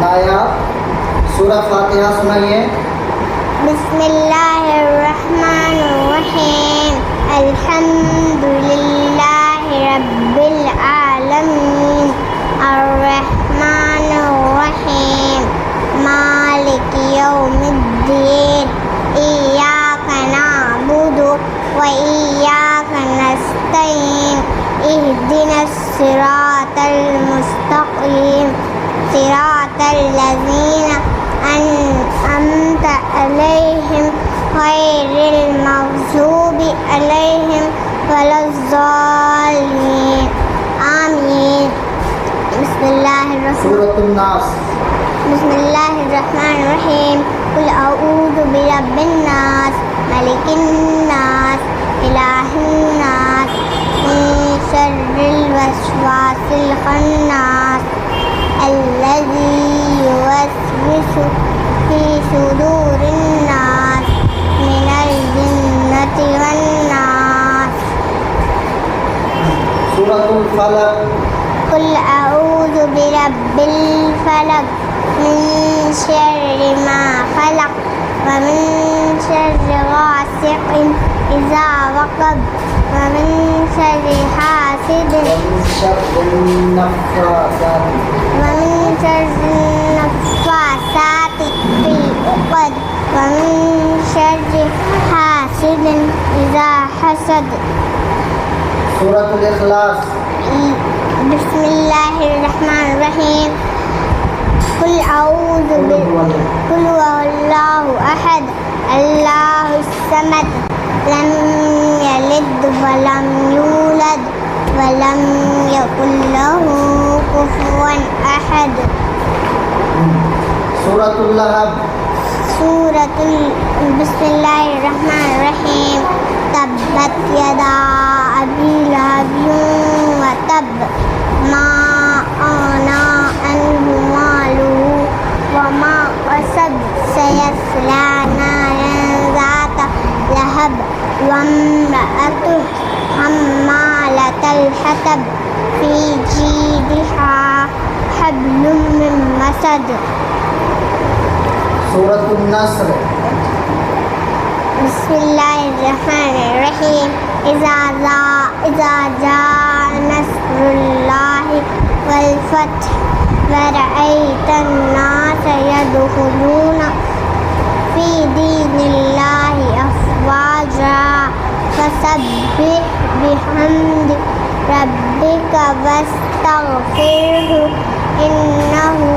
नायाब सूरह फातिहा सुनाइए। बिस्मिल्लाहिर्रहमानिर्रहीम अल्हम्दुलिल्लाहि रब्बिल आलमीन अर्रहमानिर्रहीम मालिकि यौमिद्दीन इय्याका नअबुदु व इय्याका नस्तईन इहदिनस सिरातल मुस्तक़ीम सिरातल लज़ीना अनअमत अलैहिम गैरिल मग़ज़ूबि अलैहिम वलज़्ज़ालिन आमीन। सूरतुन नास। बिस्मिल्लाहिर्रहमानिर्रहीम कुल अऊज़ु बिरब्बिन नास मलिकिन नास इलाहिन नास मिन शर्रिल वस्वासिल खन्नास अल्लज़ी युवस्विसु फी सुदूरिन नास मिनल जिन्नति वन नास। सूरतुल फलक। कुल अऊज़ु बिरब्बिल फलक मिन शर्रि मा खलक व मिन शर्रि गासिकिन इज़ा वक़ब व मिन शर्रि हासिदिन नफ़्फ़ासाति फ़िल उक़द व मिन शर्रि हासिदिन इज़ा हसद। सूरतुल इखलास। बिस्मिल्लाहिर्रहमानिर्रहीम कुल हुवल्लाहु अहद अल्लाहुस समद लम यलिद व लम यूलद व लम यकुल लहू कुफुवन अहद। सूरतुल लहब। बिस्मिल्लाहिर्रहमानिर्रहीम तब्बत यदा अबी लहबिन व तब मा अगना अन्हु मालुहु व मा कसब सयस्ला नारन ज़ात लहब व इम्रअतुहु हम्मालतल हतब फी जीदिहा हब्लुम मिन मसद। सूरतुन नस्र। बिस्मिल्लाहिर्रहमानिर्रहीम इज़ा जाअ नस्रुल्लाहि वल फ़त्ह व रअयतन नास यदख़ुलूना फ़ी दीनिल्लाहि अफ़वाजा फसब्बिह बिहम्दि रब्बिका वस्तग़फ़िरहु इन्नहु